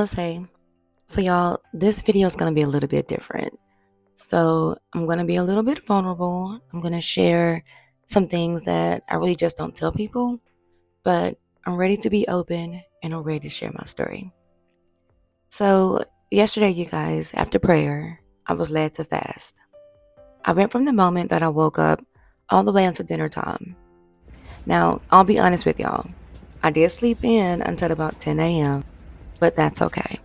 Say. So, y'all, this video is going to be a little bit different. So, I'm going to be a little bit vulnerable. I'm going to share some things that I really just don't tell people, but I'm ready to be open and I'm ready to share my story. So, yesterday, you guys, after prayer, I was led to fast. I went from the moment that I woke up all the way until dinner time. Now, I'll be honest with y'all. I did sleep in until about 10 a.m., but that's okay.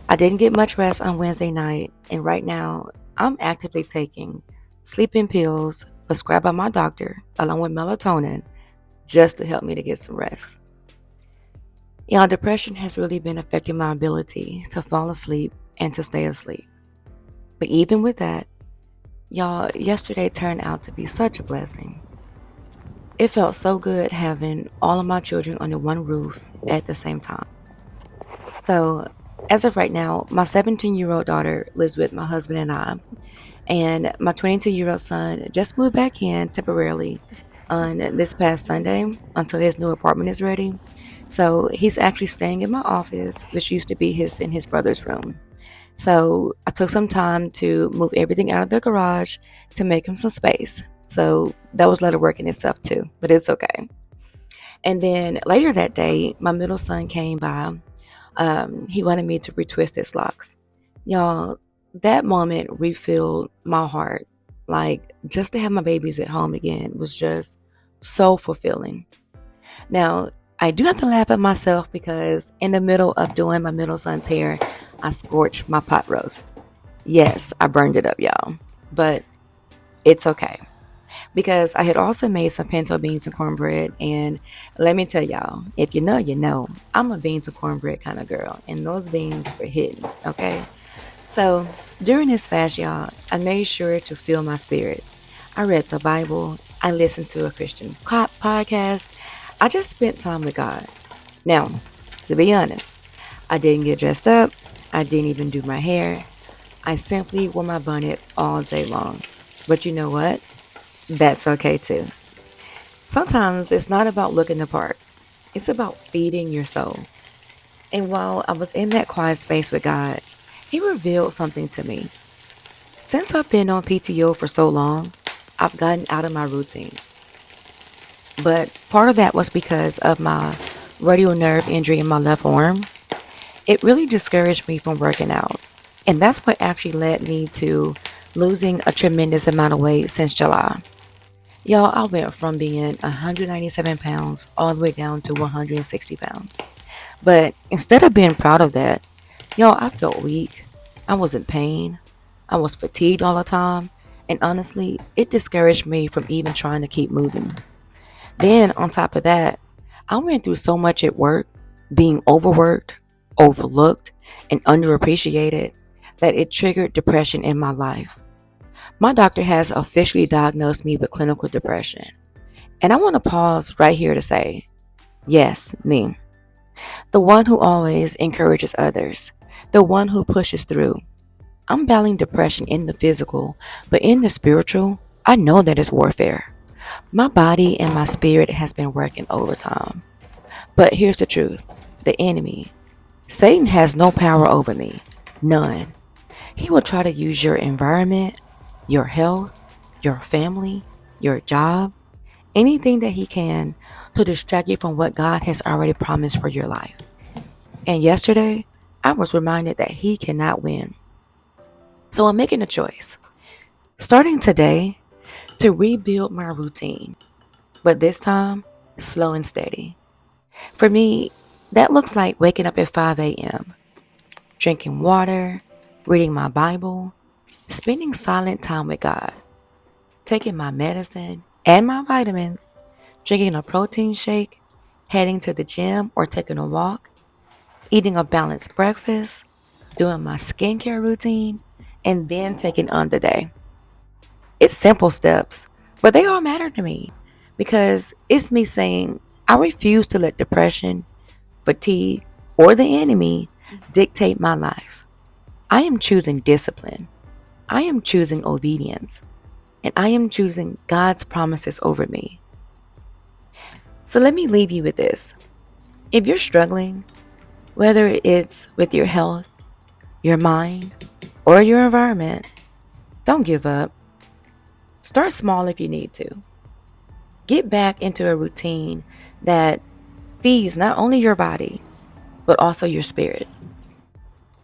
I didn't get much rest on Wednesday night, and right now I'm actively taking sleeping pills prescribed by my doctor along with melatonin just to help me to get some rest. Y'all, depression has really been affecting my ability to fall asleep and to stay asleep. But even with that, y'all, yesterday turned out to be such a blessing. It felt so good having all of my children under one roof at the same time. So, as of right now, my 17-year-old daughter lives with my husband and my 22-year-old son just moved back in temporarily on this past Sunday until his new apartment is ready. So, he's actually staying in my office, which used to be his and his brother's room. So, I took some time to move everything out of the garage to make him some space. So, that was a lot of work in itself too, but it's okay. And then later that day, my middle son came by. He wanted me to retwist his locks. Y'all, that moment refilled my heart. Like, just to have my babies at home again was just so fulfilling. Now, I do have to laugh at myself because in the middle of doing my middle son's hair, I scorched my pot roast. Yes, I burned it up, y'all. But it's okay. Because I had also made some pinto beans and cornbread. And let me tell y'all, if you know, you know, I'm a beans and cornbread kind of girl. And those beans were hitting, okay? So during this fast, y'all, I made sure to fill my spirit. I read the Bible. I listened to a Christian podcast. I just spent time with God. Now, to be honest, I didn't get dressed up. I didn't even do my hair. I simply wore my bonnet all day long. But you know what? That's okay too. Sometimes it's not about looking the part, it's about feeding your soul. And while I was in that quiet space with God, He revealed something to me. Since I've been on PTO for so long, I've gotten out of my routine. But part of that was because of my radial nerve injury in my left arm. It really discouraged me from working out. And that's what actually led me to losing a tremendous amount of weight since July. Y'all, I went from being 197 pounds all the way down to 160 pounds. But instead of being proud of that, y'all, I felt weak. I was in pain. I was fatigued all the time. And honestly, it discouraged me from even trying to keep moving. Then, on top of that, I went through so much at work, being overworked, overlooked, and underappreciated, that it triggered depression in my life. My doctor has officially diagnosed me with clinical depression. And I want to pause right here to say, yes, me. The one who always encourages others. The one who pushes through. I'm battling depression in the physical, but in the spiritual, I know that it's warfare. My body and my spirit has been working overtime. But here's the truth. The enemy, Satan, has no power over me. None. He will try to use your environment, your health, your family, your job, anything that he can to distract you from what God has already promised for your life. And yesterday, I was reminded that he cannot win. So I'm making a choice, starting today, to rebuild my routine, but this time, slow and steady. For me, that looks like waking up at 5 a.m., drinking water, reading my Bible, spending silent time with God, taking my medicine and my vitamins, drinking a protein shake, heading to the gym or taking a walk, eating a balanced breakfast, doing my skincare routine, and then taking on the day. It's simple steps, but they all matter to me because it's me saying I refuse to let depression, fatigue, or the enemy dictate my life. I am choosing discipline. I am choosing obedience. And I am choosing God's promises over me. So let me leave you with this. If you're struggling, Whether it's with your health, your mind, or your environment, don't give up. Start small if you need to. Get back into a routine that feeds not only your body, but also your spirit.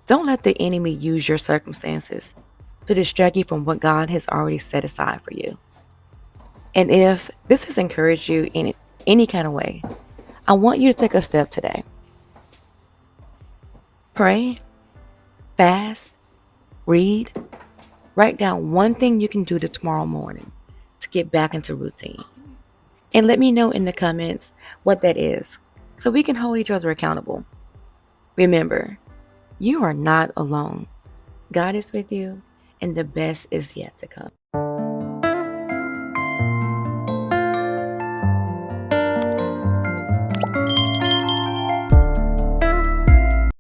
Don't let the enemy use your circumstances to distract you from what God has already set aside for you. And if this has encouraged you in any kind of way, I want you to take a step today. Pray, fast, read, write down one thing you can do to tomorrow morning to get back into routine. And let me know in the comments what that is so we can hold each other accountable. Remember, you are not alone. God is with you, and the best is yet to come.